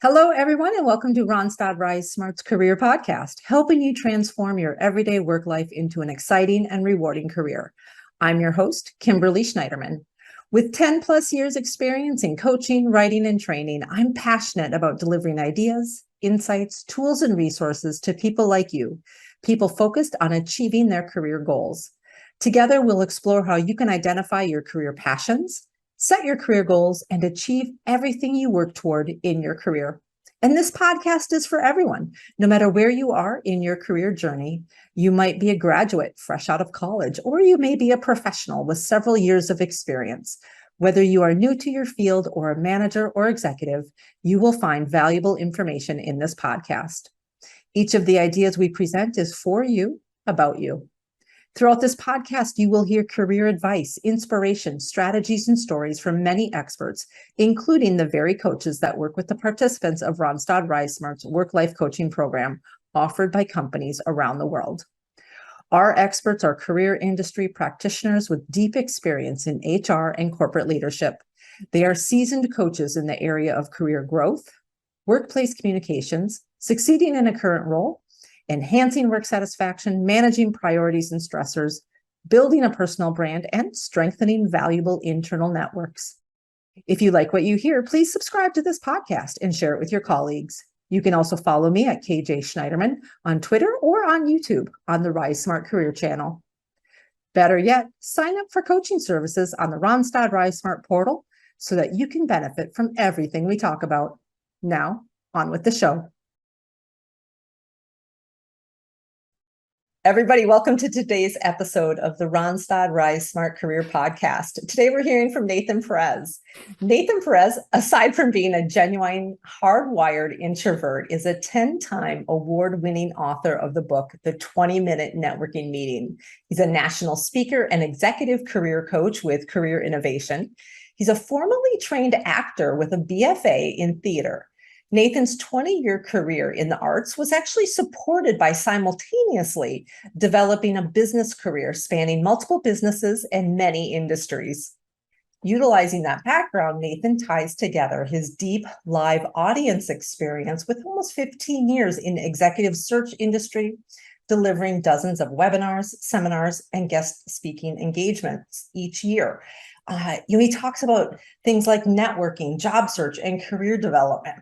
Hello, everyone, and welcome to Randstad RiseSmart's Career Podcast, helping you transform your everyday work life into an exciting and rewarding career. I'm your host, Kimberly Schneiderman. With 10 plus years experience in coaching, writing, and training, I'm passionate about delivering ideas, insights, tools, and resources to people like you, people focused on achieving their career goals. Together, we'll explore how you can identify your career passions, set your career goals, and achieve everything you work toward in your career. And this podcast is for everyone, no matter where you are in your career journey. You might be a graduate fresh out of college, or you may be a professional with several years of experience. Whether you are new to your field or a manager or executive, you will find valuable information in this podcast. Each of the ideas we present is for you, about you. Throughout this podcast, you will hear career advice, inspiration, strategies, and stories from many experts, including the very coaches that work with the participants of Randstad RiseSmart's work-life coaching program offered by companies around the world. Our experts are career industry practitioners with deep experience in HR and corporate leadership. They are seasoned coaches in the area of career growth, workplace communications, succeeding in a current role, enhancing work satisfaction, managing priorities and stressors, building a personal brand, and strengthening valuable internal networks. If you like what you hear, please subscribe to this podcast and share it with your colleagues. You can also follow me at KJ Schneiderman on Twitter or on YouTube on the RiseSmart Career channel. Better yet, sign up for coaching services on the Randstad RiseSmart portal so that you can benefit from everything we talk about. Now, on with the show. Everybody, welcome to today's episode of the Randstad RiseSmart Career Podcast. Today, we're hearing from Nathan Perez. Nathan Perez, aside from being a genuine hardwired introvert, is a 10-time award-winning author of the book, The 20-Minute Networking Meeting. He's a national speaker and executive career coach with Career Innovation. He's a formally trained actor with a BFA in theater. Nathan's 20-year career in the arts was actually supported by simultaneously developing a business career spanning multiple businesses and many industries. Utilizing that background, Nathan ties together his deep live audience experience with almost 15 years in executive search industry, delivering dozens of webinars, seminars, and guest speaking engagements each year. He talks about things like networking, job search, and career development.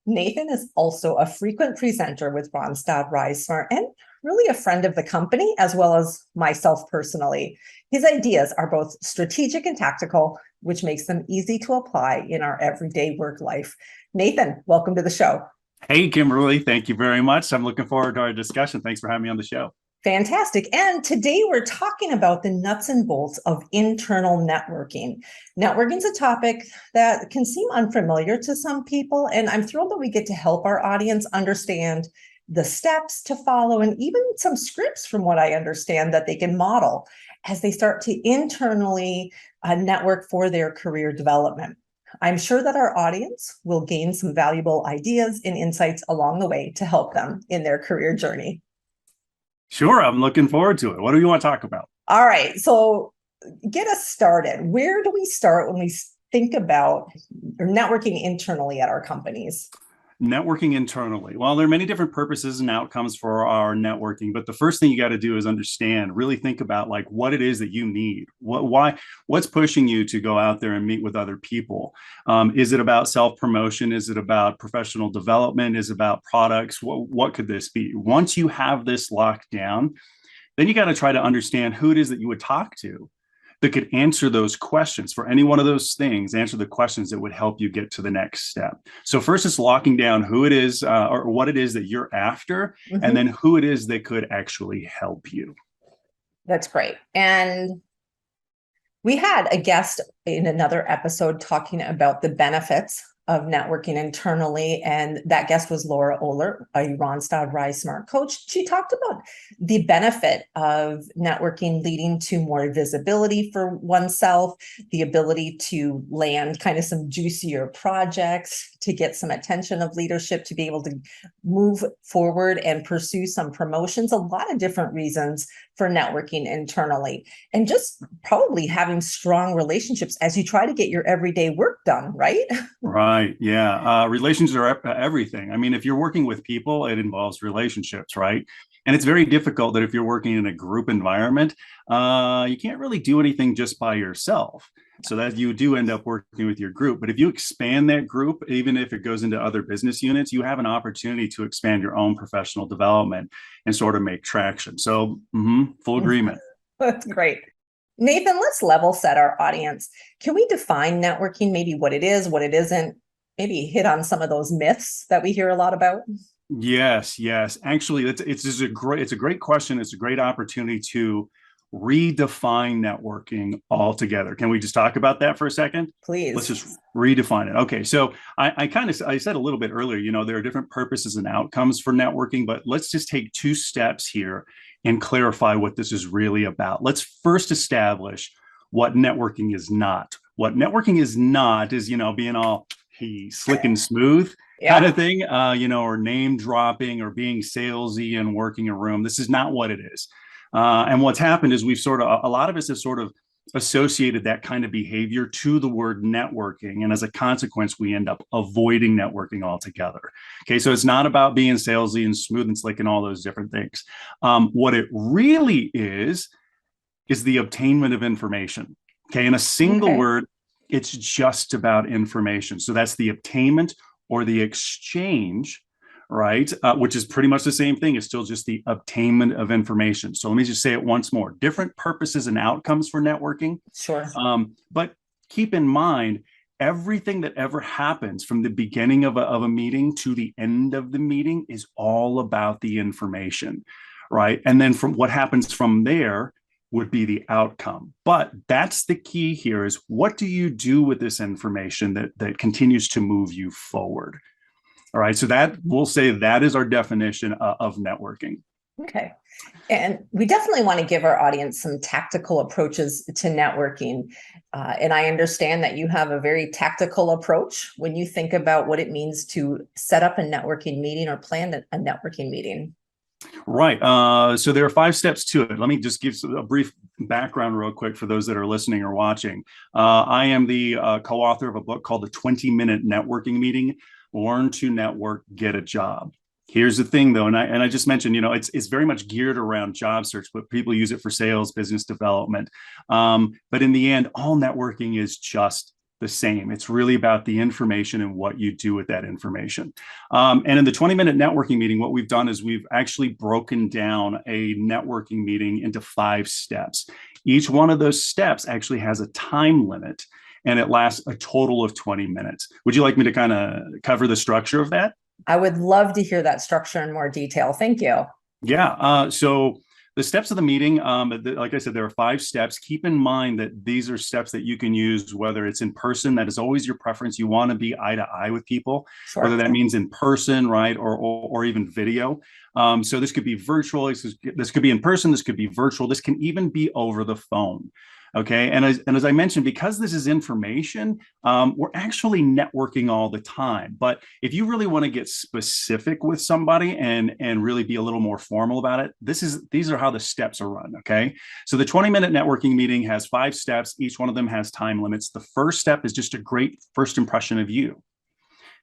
Nathan is also a frequent presenter with Randstad RiseSmart and really a friend of the company, as well as myself personally. His ideas are both strategic and tactical, which makes them easy to apply in our everyday work life. Nathan, welcome to the show. Hey, Kimberly, thank you very much. I'm looking forward to our discussion. Thanks for having me on the show. Fantastic. And today we're talking about the nuts and bolts of internal networking. Networking is a topic that can seem unfamiliar to some people, and I'm thrilled that we get to help our audience understand the steps to follow and even some scripts, from what I understand, that they can model as they start to internally network for their career development. I'm sure that our audience will gain some valuable ideas and insights along the way to help them in their career journey. Sure, I'm looking forward to it. What do you want to talk about? All right, so get us started. Where do we start when we think about networking internally at our companies? Networking internally. Well, there are many different purposes and outcomes for our networking, but the first thing you got to do is understand, really think about like what it is that you need. What's pushing you to go out there and meet with other people? Is it about self-promotion? Is it about professional development? Is it about products? What could this be? Once you have this locked down, then you got to try to understand who it is that you would talk to that could answer those questions for any one of those things, answer the questions that would help you get to the next step. So first it's locking down who it is or what it is that you're after, and then who it is that could actually help you. That's great. And we had a guest in another episode talking about the benefits of networking internally, and that guest was Laura Oler, a Randstad RiseSmart coach. She talked about the benefit of networking leading to more visibility for oneself, the ability to land kind of some juicier projects, to get some attention of leadership, to be able to move forward and pursue some promotions, a lot of different reasons for networking internally, and just probably having strong relationships as you try to get your everyday work done, right? Right. Right. Yeah. Relations are everything. I mean, if you're working with people, it involves relationships, right? And it's very difficult that if you're working in a group environment, you can't really do anything just by yourself. So that you do end up working with your group. But if you expand that group, even if it goes into other business units, you have an opportunity to expand your own professional development and sort of make traction. So, full agreement. That's great. Nathan, let's level set our audience. Can we define networking, maybe what it is, what it isn't, maybe hit on some of those myths that we hear a lot about? Yes, yes. Actually, it's a great question. It's a great opportunity to redefine networking altogether. Can we just talk about that for a second? Let's Please. just redefine it. Okay, so I said a little bit earlier, there are different purposes and outcomes for networking, but let's just take two steps here and clarify what this is really about. Let's first establish what networking is not. What networking is not is, being all slick and smooth kind of thing, or name dropping or being salesy and working a room. This is not what it is. And what's happened is a lot of us have sort of associated that kind of behavior to the word networking. And as a consequence, we end up avoiding networking altogether. Okay, so it's not about being salesy and smooth and slick and all those different things. What it really is the obtainment of information. Okay, in a single word, it's just about information. So that's the obtainment or the exchange, right? Which is pretty much the same thing. It's still just the obtainment of information. So let me just say it once more. Different purposes and outcomes for networking. Sure. But keep in mind, everything that ever happens from the beginning of a meeting to the end of the meeting is all about the information, right? And then from what happens from there would be the outcome. But that's the key here is what do you do with this information that continues to move you forward? All right. So that we'll say that is our definition of networking. Okay. And we definitely want to give our audience some tactical approaches to networking. And I understand that you have a very tactical approach when you think about what it means to set up a networking meeting or plan a networking meeting. Right. So there are 5 steps to it. Let me just give a brief background real quick for those that are listening or watching. I am the co-author of a book called The 20-Minute Networking Meeting, Learn to Network, Get a Job. Here's the thing, though, and I just mentioned, it's very much geared around job search, but people use it for sales, business development. But in the end, all networking is just the same. It's really about the information and what you do with that information. And in the 20-minute networking meeting, what we've done is we've actually broken down a networking meeting into 5 steps. Each one of those steps actually has a time limit, and it lasts a total of 20 minutes. Would you like me to kind of cover the structure of that? I would love to hear that structure in more detail. Thank you. Yeah. So the steps of the meeting, like I said, there are 5 steps. Keep in mind that these are steps that you can use, whether it's in person, that is always your preference. You want to be eye to eye with people, Sure. Whether that means in person, right, or even video. So this could be virtual. This could be in person. This could be virtual. This can even be over the phone. Okay. And as I mentioned, because this is information, we're actually networking all the time. But if you really want to get specific with somebody and really be a little more formal about it, these are how the steps are run. Okay. So the 20-minute networking meeting has 5 steps. Each one of them has time limits. The first step is just a great first impression of you.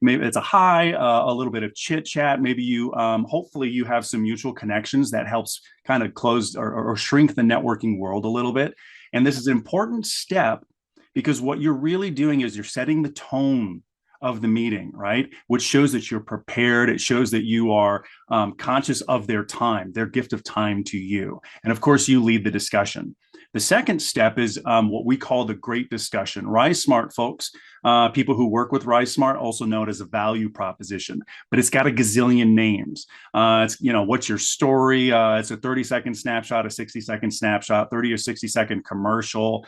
Maybe it's a hi, a little bit of chit chat. Maybe you, hopefully you have some mutual connections that helps kind of close or shrink the networking world a little bit. And this is an important step because what you're really doing is you're setting the tone of the meeting, right? Which shows that you're prepared. It shows that you are conscious of their time, their gift of time to you. And of course, you lead the discussion. The second step is what we call the great discussion. RiseSmart folks, people who work with RiseSmart also know it as a value proposition, but it's got a gazillion names. It's, what's your story? It's a 30-second snapshot, a 60-second snapshot, 30 or 60-second commercial,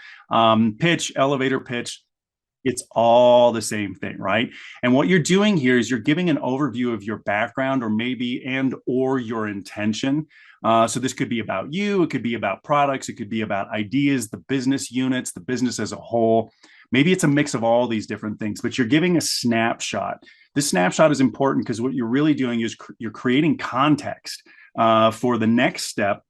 pitch, elevator pitch. It's all the same thing, right? And what you're doing here is you're giving an overview of your background or your intention. So this could be about you, it could be about products, it could be about ideas, the business units, the business as a whole. Maybe it's a mix of all these different things, but you're giving a snapshot. This snapshot is important because what you're really doing is you're creating context for the next step,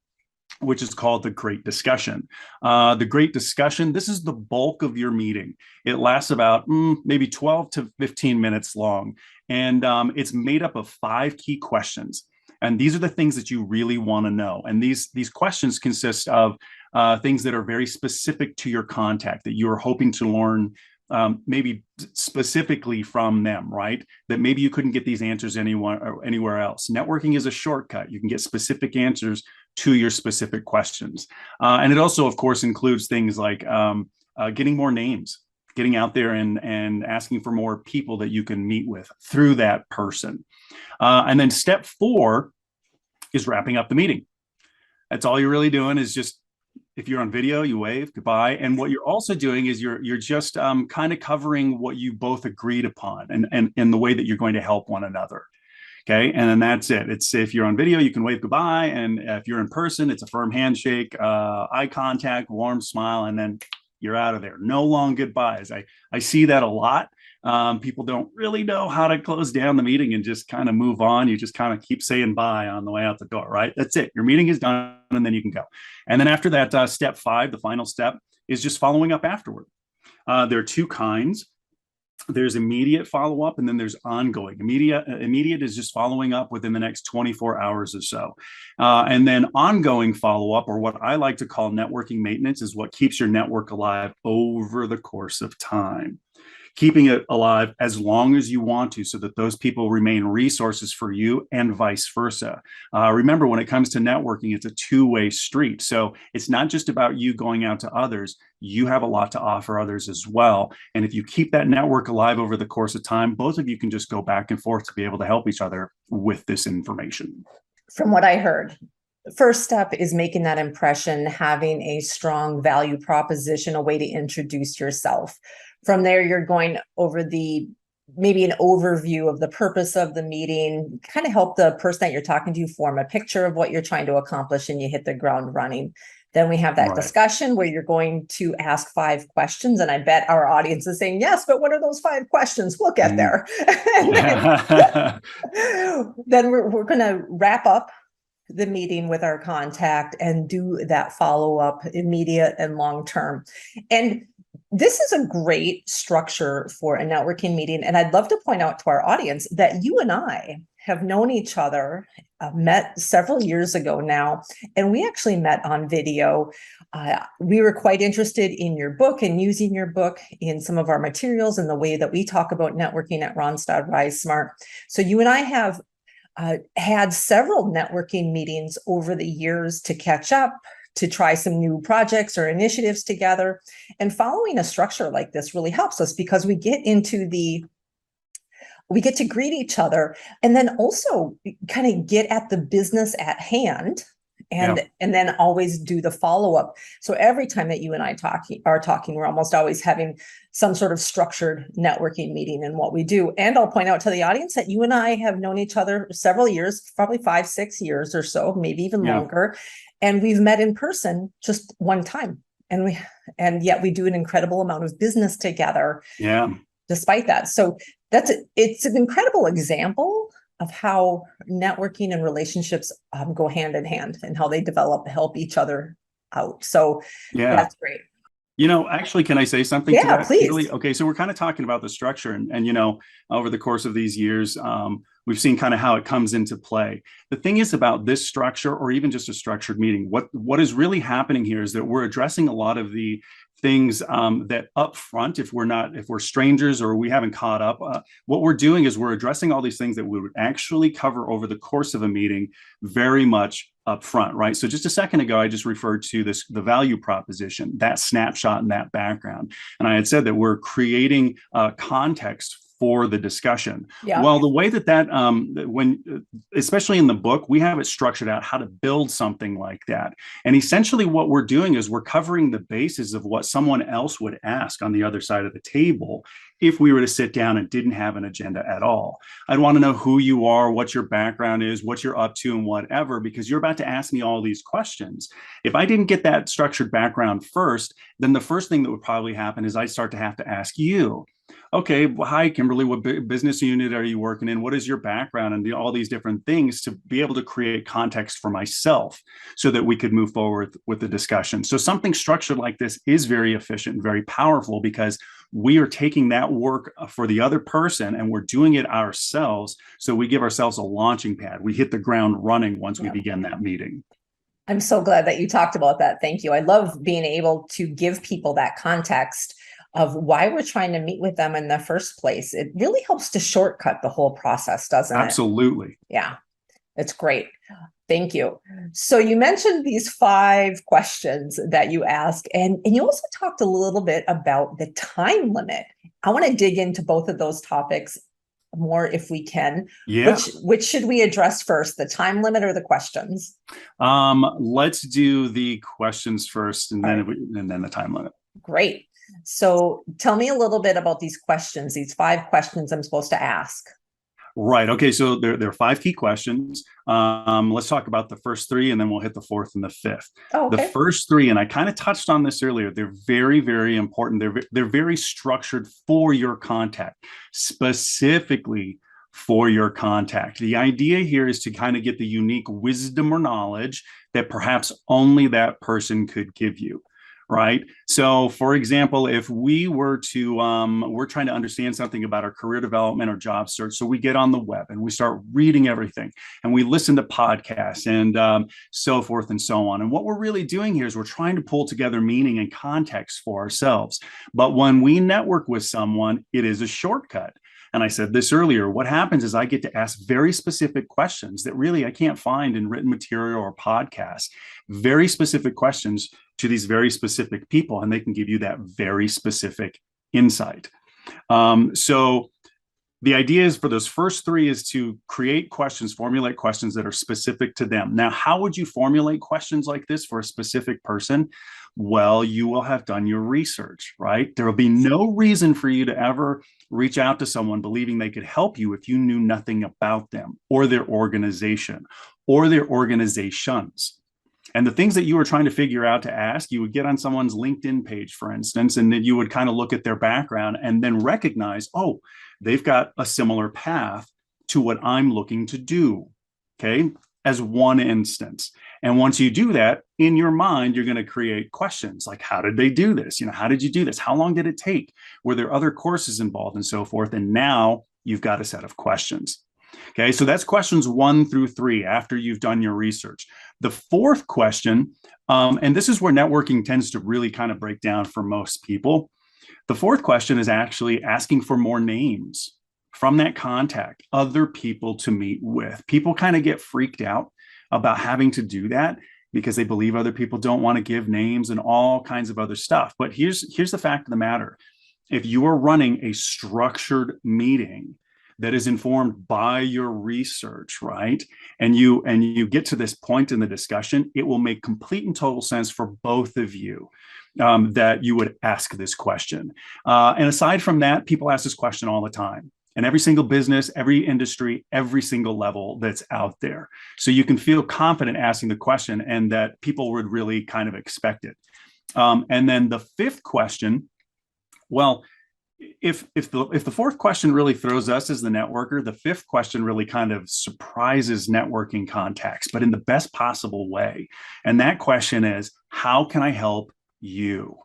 which is called the Great Discussion. The Great Discussion, this is the bulk of your meeting. It lasts about maybe 12 to 15 minutes long. And it's made up of 5 key questions. And these are the things that you really want to know. And these questions consist of things that are very specific to your contact that you're hoping to learn maybe specifically from them, right? That maybe you couldn't get these answers anywhere else. Networking is a shortcut. You can get specific answers to your specific questions. And it also, of course, includes things like getting more names, getting out there and asking for more people that you can meet with through that person. And then step 4 is wrapping up the meeting. That's all you're really doing is just, if you're on video, you wave goodbye. And what you're also doing is you're just kind of covering what you both agreed upon and the way that you're going to help one another. Okay. And then that's it. It's, if you're on video, you can wave goodbye. And if you're in person, it's a firm handshake, eye contact, warm smile, and then you're out of there. No long goodbyes. I see that a lot. People don't really know how to close down the meeting and just kind of move on. You just kind of keep saying bye on the way out the door, right? That's it. Your meeting is done and then you can go. And then after that, step 5, the final step, is just following up afterward. There are 2 kinds. There's immediate follow-up and then there's ongoing. Immediate is just following up within the next 24 hours or so. And then ongoing follow-up, or what I like to call networking maintenance, is what keeps your network alive over the course of time. Keeping it alive as long as you want to, so that those people remain resources for you and vice versa. Remember, when it comes to networking, it's a 2-way street. So it's not just about you going out to others. You have a lot to offer others as well. And if you keep that network alive over the course of time, both of you can just go back and forth to be able to help each other with this information. From what I heard, first step is making that impression, having a strong value proposition, a way to introduce yourself. From there, you're going over maybe an overview of the purpose of the meeting, kind of help the person that you're talking to form a picture of what you're trying to accomplish, and you hit the ground running. Then we have that discussion where you're going to ask 5 questions. And I bet our audience is saying, yes, but what are those 5 questions? We'll get there. Then we're going to wrap up the meeting with our contact and do that follow-up, immediate and long-term. And this is a great structure for a networking meeting. And I'd love to point out to our audience that you and I have known each other, met several years ago now, and we actually met on video. We were quite interested in your book and using your book in some of our materials and the way that we talk about networking at Randstad RiseSmart. So you and I have had several networking meetings over the years to catch up, to try some new projects or initiatives together. And following a structure like this really helps us, because we get to greet each other and then also kind of get at the business at hand and then always do the follow-up. So every time that you and I are talking, we're almost always having some sort of structured networking meeting in what we do. And I'll point out to the audience that you and I have known each other several years, probably 5-6 years or so, maybe even longer. And we've met in person just one time. And yet we do an incredible amount of business together. Yeah. Despite that. So it's an incredible example of how networking and relationships go hand in hand, and how they help each other out. So that's great. Actually, can I say something to that? Please. Really? Okay, so we're kind of talking about the structure and over the course of these years, we've seen kind of how it comes into play. The thing is about this structure, or even just a structured meeting, what is really happening here is that we're addressing a lot of the things that up front, if we're strangers or we haven't caught up, what we're doing is we're addressing all these things that we would actually cover over the course of a meeting very much up front, right? So just a second ago, I just referred to the value proposition, that snapshot and that background. And I had said that we're creating context for the discussion. Yeah. Well, the way especially in the book, we have it structured out how to build something like that. And essentially what we're doing is we're covering the basis of what someone else would ask on the other side of the table if we were to sit down and didn't have an agenda at all. I'd want to know who you are, what your background is, what you're up to, and whatever, because you're about to ask me all these questions. If I didn't get that structured background first, then the first thing that would probably happen is I'd start to have to ask you, Okay, well, hi, Kimberly. What business unit are you working in? What is your background? And all these different things to be able to create context for myself so that we could move forward with the discussion. So something structured like this is very efficient and very powerful because we are taking that work for the other person and we're doing it ourselves. So we give ourselves a launching pad. We hit the ground running once we begin that meeting. I'm so glad that you talked about that. Thank you. I love being able to give people that context of why we're trying to meet with them in the first place. It really helps to shortcut the whole process, doesn't it? Absolutely. Yeah, it's great. Thank you. So you mentioned these 5 questions that you asked, and you also talked a little bit about the time limit. I want to dig into both of those topics more if we can. Yeah. Which should we address first, the time limit or the questions? Let's do the questions first and then the time limit. Great. So tell me a little bit about these questions, these 5 questions I'm supposed to ask. Right. Okay. So there are 5 key questions. Let's talk about the first 3 and then we'll hit the 4th and the 5th. Oh, okay. The first 3, and I kind of touched on this earlier, they're very, very important. They're very structured for your contact, specifically for your contact. The idea here is to kind of get the unique wisdom or knowledge that perhaps only that person could give you. Right. So, for example, if we were to, we're trying to understand something about our career development or job search. So we get on the web and we start reading everything and we listen to podcasts and so forth and so on. And what we're really doing here is we're trying to pull together meaning and context for ourselves. But when we network with someone, it is a shortcut. And I said this earlier, what happens is I get to ask very specific questions that really I can't find in written material or podcasts, very specific questions to these very specific people, and they can give you that very specific insight. So the idea is for those first 3 is to create questions, formulate questions that are specific to them. Now, how would you formulate questions like this for a specific person? Well, you will have done your research, right? There will be no reason for you to ever reach out to someone believing they could help you if you knew nothing about them or their organization or their organizations. And the things that you were trying to figure out to ask, you would get on someone's LinkedIn page, for instance, and then you would kind of look at their background and then recognize, oh, they've got a similar path to what I'm looking to do, okay, as one instance. And once you do that, in your mind, you're going to create questions like, how did they do this? How did you do this? How long did it take? Were there other courses involved and so forth? And now you've got a set of questions. Okay, so that's questions 1 through 3 after you've done your research. The 4th question, and this is where networking tends to really kind of break down for most people. The 4th question is actually asking for more names from that contact, other people to meet with. People kind of get freaked out about having to do that because they believe other people don't want to give names and all kinds of other stuff. But here's the fact of the matter. If you are running a structured meeting that is informed by your research, right? And you get to this point in the discussion, it will make complete and total sense for both of you that you would ask this question. And aside from that, people ask this question all the time. And every single business, every industry, every single level that's out there. So you can feel confident asking the question and that people would really kind of expect it. And then the 5th question, well, if the 4th question really throws us as the networker, the 5th question really kind of surprises networking contacts, but in the best possible way. And that question is, how can I help you?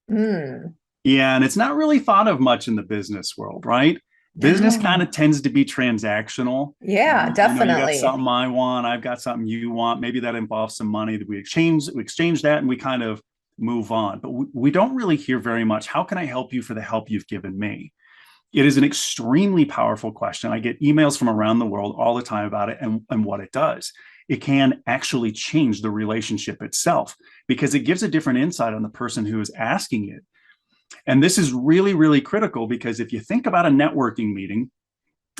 Yeah, and it's not really thought of much in the business world, right? Business kind of tends to be transactional. Yeah, definitely. You got something I want, I've got something you want. Maybe that involves some money that we exchange that and we kind of move on. But we don't really hear very much, how can I help you for the help you've given me? It is an extremely powerful question. I get emails from around the world all the time about it and what it does. It can actually change the relationship itself because it gives a different insight on the person who is asking it. And this is really, really critical because if you think about a networking meeting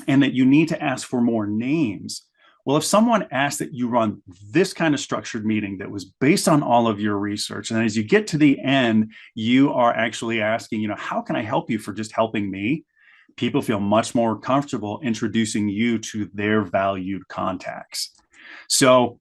and that you need to ask for more names, well, if someone asked that you run this kind of structured meeting that was based on all of your research, and as you get to the end, you are actually asking, how can I help you for just helping me? People feel much more comfortable introducing you to their valued contacts. So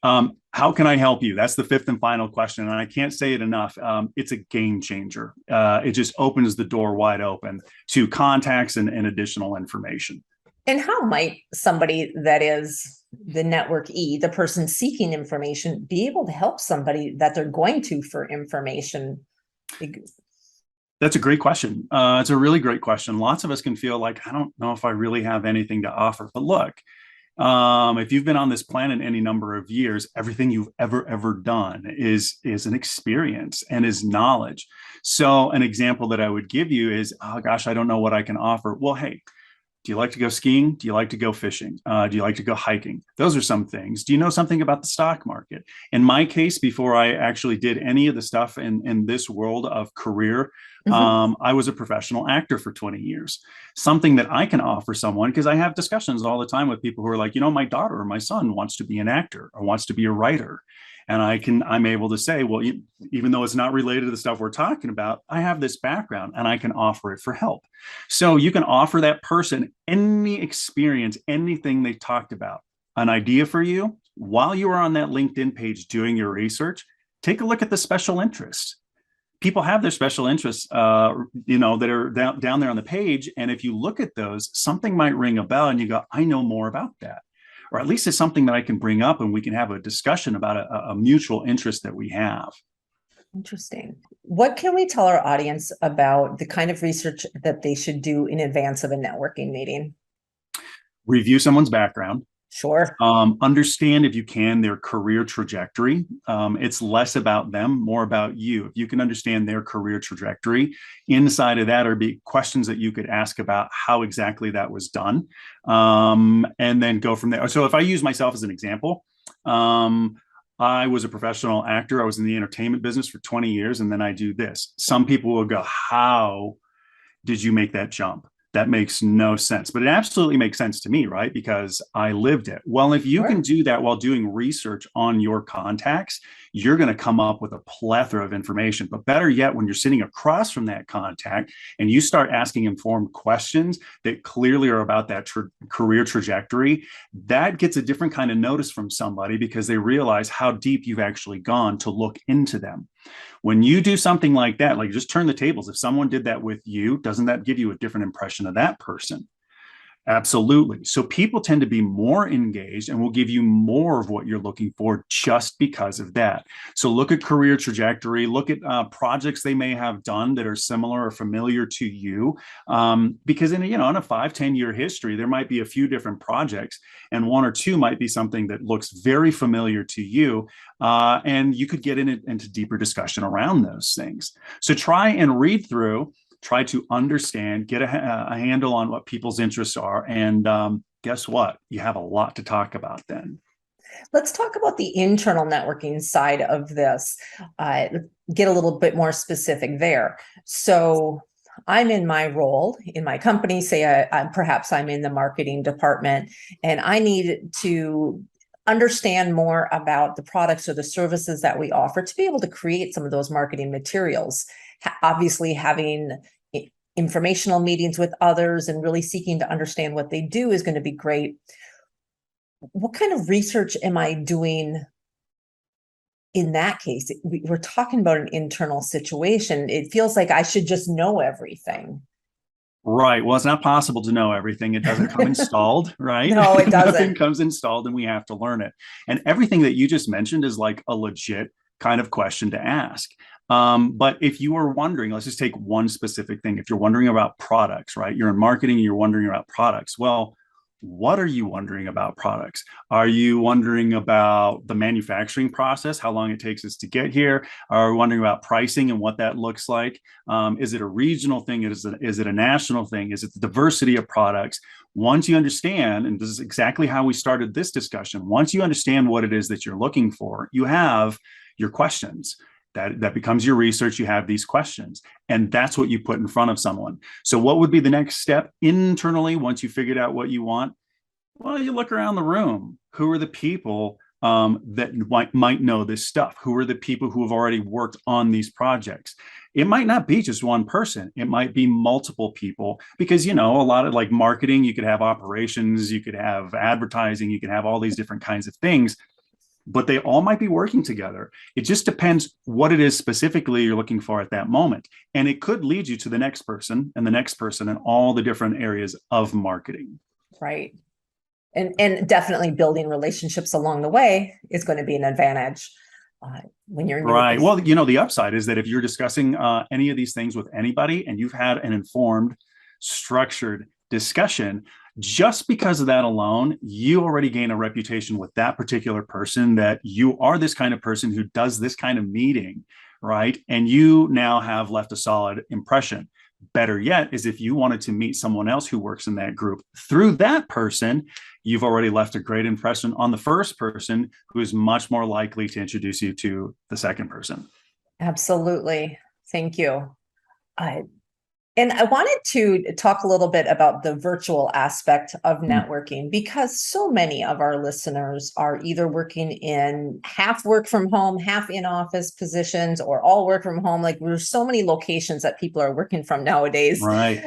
How can I help you? That's the fifth and final question. And I can't say it enough. It's a game changer. It just opens the door wide open to contacts and additional information. And how might somebody that is the network the person seeking information, be able to help somebody that they're going to for information? That's a great question. It's a really great question. Lots of us can feel like, I don't know if I really have anything to offer. But look, if you've been on this planet any number of years, everything you've ever done is an experience and is knowledge. So an example that I would give you is, oh gosh, I don't know what I can offer. Well, hey, do you like to go skiing? Do you like to go fishing? Do you like to go hiking? Those are some things. Do you know something about the stock market? In my case, before I actually did any of the stuff in this world of career, I was a professional actor for 20 years. Something that I can offer someone, because I have discussions all the time with people who are like, my daughter or my son wants to be an actor or wants to be a writer. And I'm able to say, well, even though it's not related to the stuff we're talking about, I have this background and I can offer it for help. So you can offer that person any experience, anything they talked about, an idea for you while you are on that LinkedIn page doing your research. Take a look at the special interests. People have their special interests, that are down there on the page. And if you look at those, something might ring a bell and you go, I know more about that. Or at least it's something that I can bring up and we can have a discussion about a mutual interest that we have. Interesting. What can we tell our audience about the kind of research that they should do in advance of a networking meeting? Review someone's background. Sure. Understand, if you can, their career trajectory. It's less about them, more about you. If you can understand their career trajectory, inside of that are be questions that you could ask about how exactly that was done, and then go from there. So if I use myself as an example, I was a professional actor. I was in the entertainment business for 20 years, and then I do this. Some people will go, how did you make that jump? That makes no sense, but it absolutely makes sense to me, right? Because I lived it. Well, if you can do that while doing research on your contacts, you're going to come up with a plethora of information. But better yet, when you're sitting across from that contact and you start asking informed questions that clearly are about that career trajectory, that gets a different kind of notice from somebody because they realize how deep you've actually gone to look into them. When you do something like that, like just turn the tables, if someone did that with you, doesn't that give you a different impression of that person? Absolutely. So people tend to be more engaged and will give you more of what you're looking for just because of that. So look at career trajectory, look at projects they may have done that are similar or familiar to you. Because in a 5-10 year history, there might be a few different projects and one or two might be something that looks very familiar to you. And you could get into deeper discussion around those things. So try and read through, try to understand, get a handle on what people's interests are. And guess what? You have a lot to talk about then. Let's talk about the internal networking side of this. Get a little bit more specific there. So I'm in my role in my company, say perhaps I'm in the marketing department, and I need to understand more about the products or the services that we offer to be able to create some of those marketing materials. Obviously, having informational meetings with others and really seeking to understand what they do is going to be great. What kind of research am I doing in that case? We're talking about an internal situation. It feels like I should just know everything. Right. Well, it's not possible to know everything. It doesn't come installed, right? No, it doesn't. Nothing comes installed and we have to learn it. And everything that you just mentioned is like a legit kind of question to ask. But if you are wondering, let's just take one specific thing. If you're wondering about products, right? You're in marketing, you're wondering about products. Well, what are you wondering about products? Are you wondering about the manufacturing process, how long it takes us to get here? Are you wondering about pricing and what that looks like? Is it a regional thing? Is it a national thing? Is it the diversity of products? Once you understand, and this is exactly how we started this discussion, once you understand what it is that you're looking for, you have your questions. That becomes your research. You have these questions, and that's what you put in front of someone. So what would be the next step internally once you figured out what you want? Well, you look around the room. Who are the people that might know this stuff? Who are the people who have already worked on these projects? It might not be just one person. It might be multiple people because, a lot of like marketing, you could have operations, you could have advertising, you could have all these different kinds of things. but they all might be working together. It just depends what it is specifically you're looking for at that moment. And it could lead you to the next person and the next person and all the different areas of marketing. Right. And definitely building relationships along the way is going to be an advantage when you're new. Right. Well, the upside is that if you're discussing any of these things with anybody and you've had an informed, structured discussion, just because of that alone, you already gain a reputation with that particular person that you are this kind of person who does this kind of meeting, right? And you now have left a solid impression. Better yet is if you wanted to meet someone else who works in that group through that person, you've already left a great impression on the first person, who is much more likely to introduce you to the second person. Absolutely. Thank you. And I wanted to talk a little bit about the virtual aspect of networking, because so many of our listeners are either working in half work from home, half in office positions, or all work from home. Like, there's so many locations that people are working from nowadays. Right.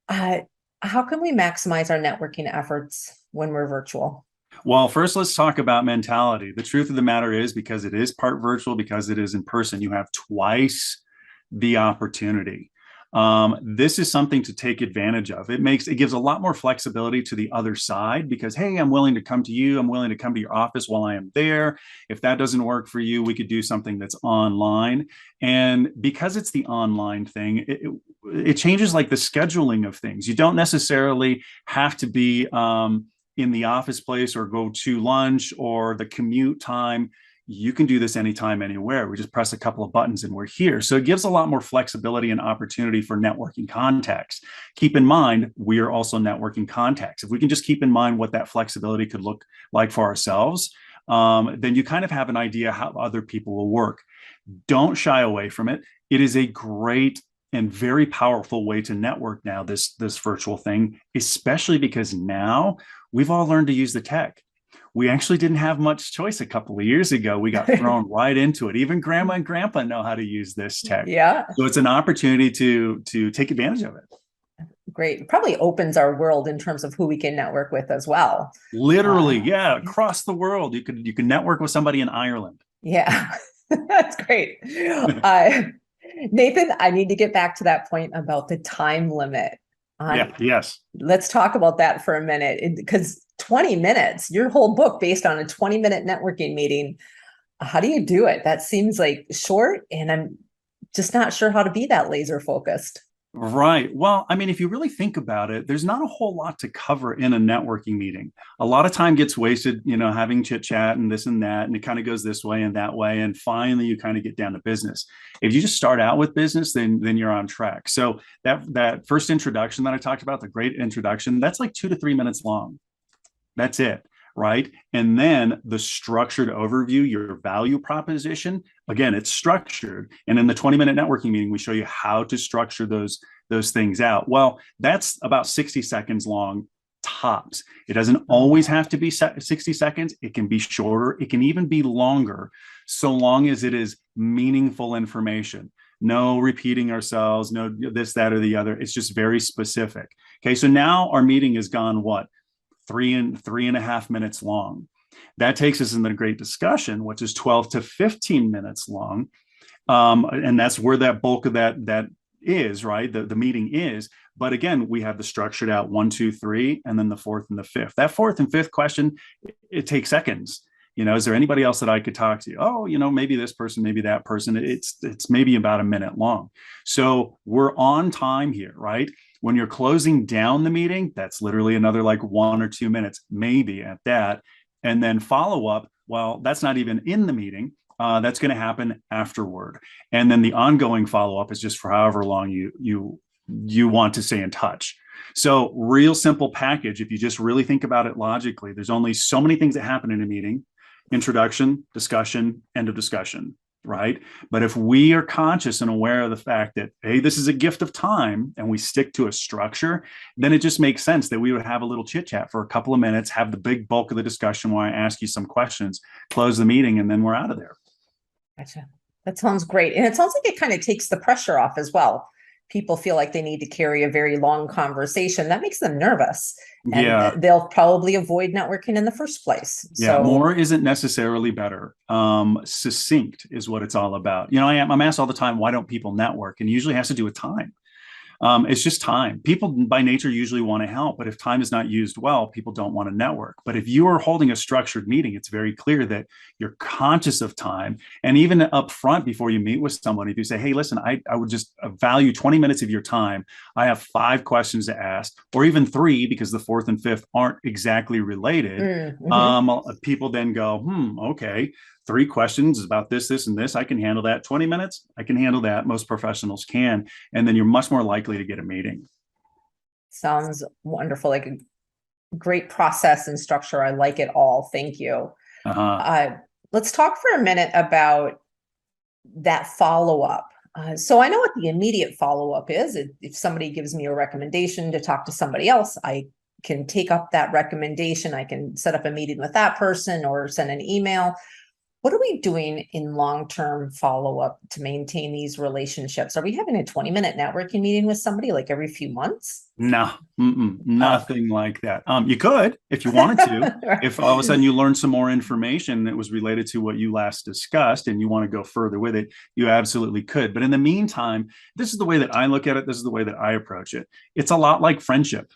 How can we maximize our networking efforts when we're virtual? Well, first, let's talk about mentality. The truth of the matter is, because it is part virtual, because it is in person, you have twice the opportunity. This is something to take advantage of. It gives a lot more flexibility to the other side, because, hey, I'm willing to come to you. I'm willing to come to your office while I am there. If that doesn't work for you, we could do something that's online. And because it's the online thing, it changes like the scheduling of things. You don't necessarily have to be in the office place or go to lunch or the commute time. You can do this anytime, anywhere. We just press a couple of buttons and we're here. So it gives a lot more flexibility and opportunity for networking contacts. Keep in mind, we are also networking contacts. If we can just keep in mind what that flexibility could look like for ourselves, then you kind of have an idea how other people will work. Don't shy away from it. It is a great and very powerful way to network now, this virtual thing, especially because now we've all learned to use the tech. We actually didn't have much choice a couple of years ago. We got thrown right into it. Even grandma and grandpa know how to use this tech. Yeah. So it's an opportunity to take advantage of it. Great. It probably opens our world in terms of who we can network with as well. Literally, yeah, across the world. You can network with somebody in Ireland. Yeah, that's great. Nathan, I need to get back to that point about the time limit. Yes. Let's talk about that for a minute, because 20 minutes, your whole book based on a 20-minute networking meeting. How do you do it? That seems like short, and I'm just not sure how to be that laser focused. Right. Well, I mean, if you really think about it, there's not a whole lot to cover in a networking meeting. A lot of time gets wasted, having chit chat and this and that, and it kind of goes this way and that way. And finally, you kind of get down to business. If you just start out with business, then you're on track. So that first introduction that I talked about, the great introduction, that's like 2 to 3 minutes long. That's it. Right. And then the structured overview, your value proposition, again, it's structured. And in the 20-minute networking meeting, we show you how to structure those things out. Well, that's about 60 seconds long tops. It doesn't always have to be 60 seconds. It can be shorter. It can even be longer, so long as it is meaningful information. No repeating ourselves, no this, that, or the other. It's just very specific. Okay. So now our meeting has gone what? 3.5 minutes long. That takes us into the great discussion, which is 12 to 15 minutes long. And that's where that bulk of that is, right? The meeting is. But again, we have the structured out 1, 2, 3, and then the fourth and the fifth. That fourth and fifth question, it takes seconds. Is there anybody else that I could talk to? Oh, maybe this person, maybe that person. It's maybe about a minute long. So we're on time here, right? When you're closing down the meeting, that's literally another like 1 or 2 minutes, maybe at that. And then follow up, well, that's not even in the meeting. That's going to happen afterward. And then the ongoing follow up is just for however long you want to stay in touch. So real simple package. If you just really think about it logically, there's only so many things that happen in a meeting: introduction, discussion, end of discussion. Right. But if we are conscious and aware of the fact that, hey, this is a gift of time, and we stick to a structure, then it just makes sense that we would have a little chit chat for a couple of minutes, have the big bulk of the discussion where I ask you some questions, close the meeting, and then we're out of there. Gotcha. That sounds great. And it sounds like it kind of takes the pressure off as well. People feel like they need to carry a very long conversation. That makes them nervous. and Yeah. they'll probably avoid networking in the first place. Yeah, So more isn't necessarily better. Succinct is what it's all about. I'm asked all the time, why don't people network? And it usually has to do with time. It's just time. People by nature usually want to help, but if time is not used well, people don't want to network. But if you are holding a structured meeting, it's very clear that you're conscious of time. And even up front, before you meet with someone, if you say, hey, listen, I would just value 20 minutes of your time. I have 5 questions to ask, or even 3, because the 4th and 5th aren't exactly related. People then go, okay. 3 questions about this, this, and this. I can handle that. 20 minutes, I can handle that. Most professionals can. And then you're much more likely to get a meeting. Sounds wonderful. Like a great process and structure. I like it all. Thank you. Let's talk for a minute about that follow-up. So I know what the immediate follow-up is. If somebody gives me a recommendation to talk to somebody else, I can take up that recommendation. I can set up a meeting with that person or send an email. What are we doing in long-term follow-up to maintain these relationships? Are we having a 20-minute networking meeting with somebody like every few months? No, nothing like that. You could, if you wanted to, Right. if all of a sudden you learned some more information that was related to what you last discussed and you want to go further with it, you absolutely could. But in the meantime, this is the way that I look at it. This is the way that I approach it. It's a lot like friendship.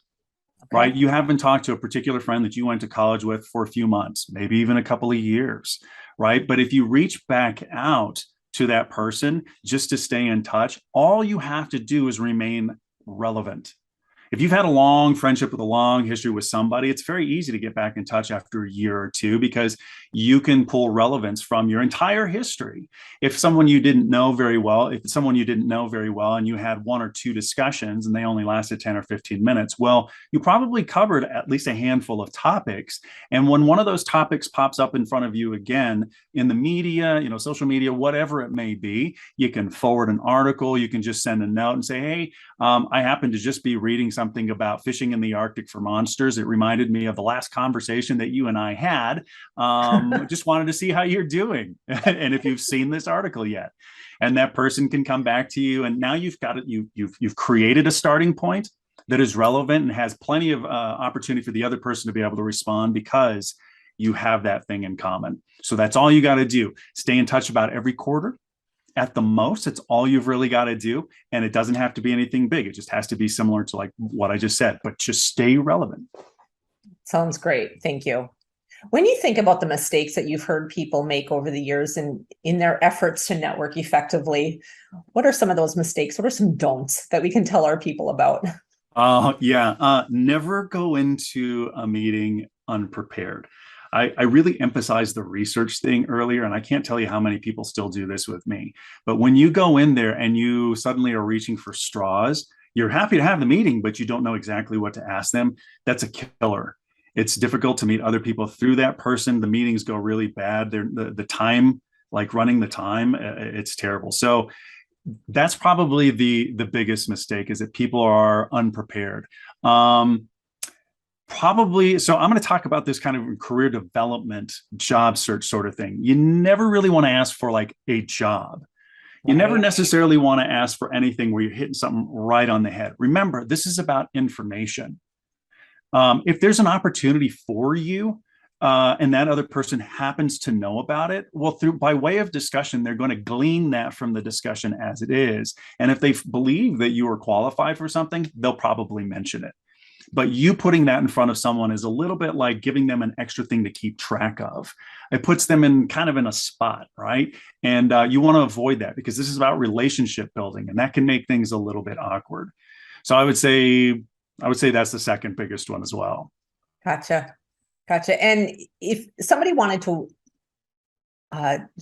Okay. Right? You haven't talked to a particular friend that you went to college with for a few months, maybe even a couple of years, right? But if you reach back out to that person just to stay in touch, all you have to do is remain relevant. If you've had a long friendship with a long history with somebody, it's very easy to get back in touch after a year or two because you can pull relevance from your entire history. If someone you didn't know very well, and you had 1 or 2 discussions and they only lasted 10 or 15 minutes, well, you probably covered at least a handful of topics. And when one of those topics pops up in front of you again in the media, social media, whatever it may be, you can forward an article, you can just send a note and say, hey, I happen to just be reading something about fishing in the Arctic for monsters. It reminded me of the last conversation that you and I had. Just wanted to see how you're doing and if you've seen this article yet. And that person can come back to you. And now you've got it. You've created a starting point that is relevant and has plenty of opportunity for the other person to be able to respond because you have that thing in common. So that's all you got to do. Stay in touch about every quarter. At the most, it's all you've really got to do. And it doesn't have to be anything big. It just has to be similar to like what I just said, but just stay relevant. Sounds great. Thank you. When you think about the mistakes that you've heard people make over the years and in their efforts to network effectively, what are some of those mistakes? What are some don'ts that we can tell our people about? Never go into a meeting unprepared. I really emphasized the research thing earlier, and I can't tell you how many people still do this with me. But when you go in there and you suddenly are reaching for straws, you're happy to have the meeting, but you don't know exactly what to ask them. That's a killer. It's difficult to meet other people through that person. The meetings go really bad. The time, like running the time, it's terrible. So that's probably the biggest mistake is that people are unprepared. Probably, so I'm going to talk about this kind of career development, job search sort of thing. You never really want to ask for like a job. You never necessarily want to ask for anything where you're hitting something right on the head. Remember, this is about information. If there's an opportunity for you and that other person happens to know about it, well, by way of discussion, they're going to glean that from the discussion as it is. And if they believe that you are qualified for something, they'll probably mention it. But you putting that in front of someone is a little bit like giving them an extra thing to keep track of. It puts them in kind of in a spot, right? And you want to avoid that because this is about relationship building, and that can make things a little bit awkward. So I would say that's the second biggest one as well. Gotcha. And if somebody wanted to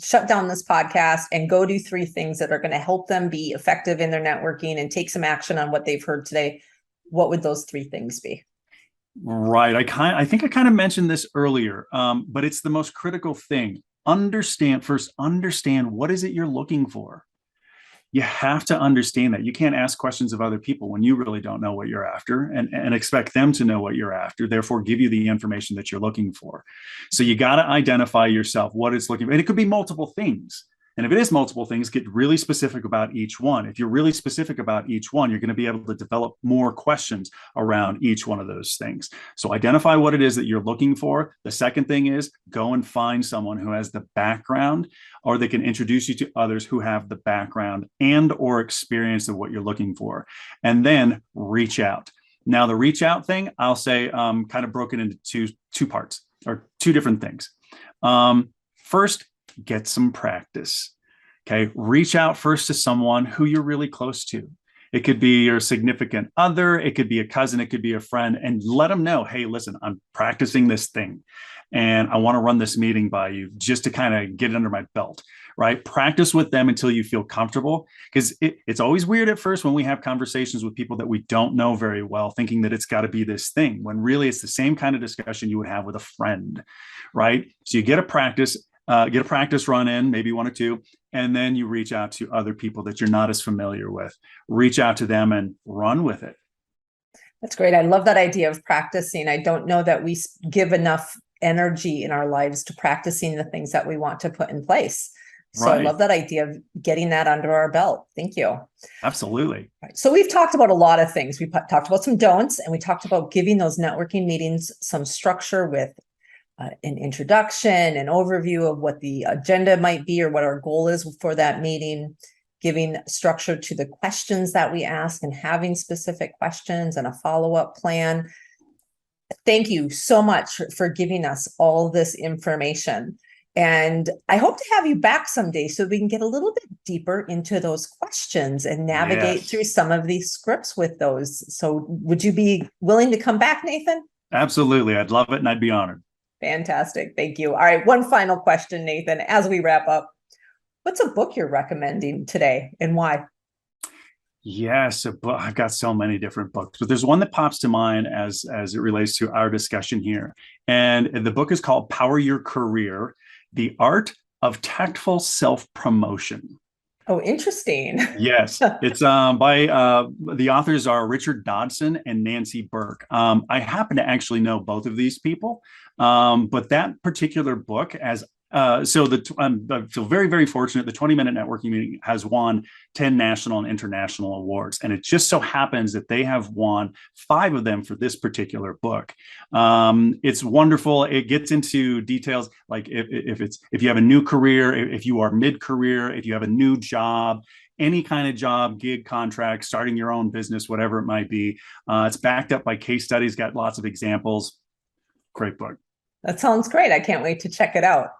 shut down this podcast and go do 3 things that are going to help them be effective in their networking and take some action on what they've heard today, what would those 3 things be? Right. I think I kind of mentioned this earlier, but it's the most critical thing. Understand what is it you're looking for. You have to understand that. You can't ask questions of other people when you really don't know what you're after and expect them to know what you're after, therefore give you the information that you're looking for. So you got to identify yourself, what it's looking for. And it could be multiple things. And if it is multiple things, get really specific about each one. If you're really specific about each one, you're going to be able to develop more questions around each one of those things. So identify what it is that you're looking for. The second thing is go and find someone who has the background, or they can introduce you to others who have the background and or experience of what you're looking for. And then reach out. Now, the reach out thing, I'll say kind of broken into two parts, or two different things. First, get some practice. Okay. Reach out first to someone who you're really close to. It could be your significant other. It could be a cousin. It could be a friend, and let them know, hey, listen, I'm practicing this thing and I want to run this meeting by you just to kind of get it under my belt, right? Practice with them until you feel comfortable, because it's always weird at first when we have conversations with people that we don't know very well, thinking that it's got to be this thing, when really it's the same kind of discussion you would have with a friend, right? So you get a practice run in, maybe one or two, and then you reach out to other people that you're not as familiar with. Reach out to them and run with it. That's great. I love that idea of practicing. I don't know that we give enough energy in our lives to practicing the things that we want to put in place. So Right. I love that idea of getting that under our belt. Thank you. Absolutely. Right. So we've talked about a lot of things. We talked about some don'ts, and we talked about giving those networking meetings some structure with an introduction, an overview of what the agenda might be or what our goal is for that meeting, giving structure to the questions that we ask and having specific questions and a follow-up plan. Thank you so much for giving us all this information. And I hope to have you back someday so we can get a little bit deeper into those questions and navigate through some of these scripts with those. So would you be willing to come back, Nathan? Absolutely. I'd love it, and I'd be honored. Fantastic. Thank you. All right. One final question, Nathan, as we wrap up. What's a book you're recommending today and why? Yes, I've got so many different books, but there's one that pops to mind as it relates to our discussion here. And the book is called Power Your Career: The Art of Tactful Self-Promotion. Oh, interesting. Yes, it's by the authors are Richard Dodson and Nancy Burke. I happen to actually know both of these people, but that particular book, I feel very, very fortunate. The 20-minute networking meeting has won 10 national and international awards. And it just so happens that they have won 5 of them for this particular book. It's wonderful. It gets into details like if you have a new career, if you are mid-career, if you have a new job, any kind of job, gig, contract, starting your own business, whatever it might be. It's backed up by case studies, got lots of examples. Great book. That sounds great. I can't wait to check it out.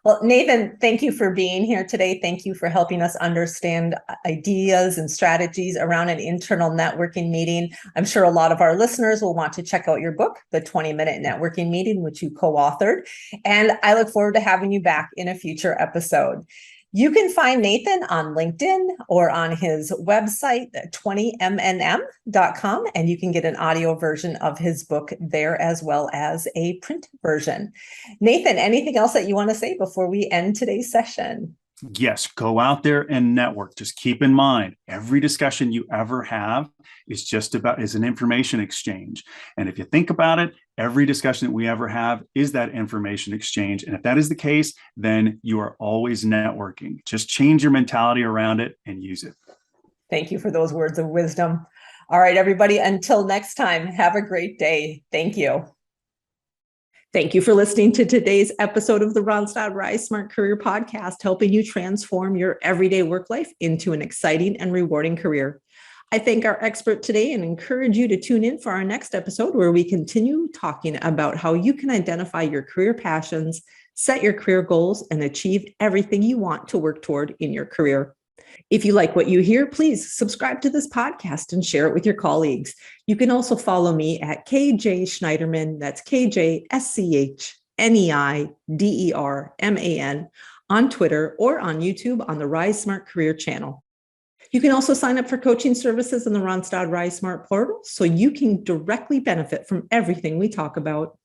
Well, Nathan, thank you for being here today. Thank you for helping us understand ideas and strategies around an internal networking meeting. I'm sure a lot of our listeners will want to check out your book, The 20-Minute Networking Meeting, which you co-authored. And I look forward to having you back in a future episode. You can find Nathan on LinkedIn or on his website, 20mnm.com, and you can get an audio version of his book there as well as a print version. Nathan, anything else that you want to say before we end today's session? Yes, go out there and network. Just keep in mind, every discussion you ever have is an information exchange. And if you think about it, every discussion that we ever have is that information exchange. And if that is the case, then you are always networking. Just change your mentality around it and use it. Thank you for those words of wisdom. All right, everybody, until next time, have a great day. Thank you. Thank you for listening to today's episode of the Randstad RiseSmart Career Podcast, helping you transform your everyday work life into an exciting and rewarding career. I thank our expert today and encourage you to tune in for our next episode, where we continue talking about how you can identify your career passions, set your career goals, and achieve everything you want to work toward in your career. If you like what you hear, please subscribe to this podcast and share it with your colleagues. You can also follow me at KJ Schneiderman, that's KJSCHNEIDERMAN, on Twitter or on YouTube on the RiseSmart Career channel. You can also sign up for coaching services in the Randstad RiseSmart portal so you can directly benefit from everything we talk about.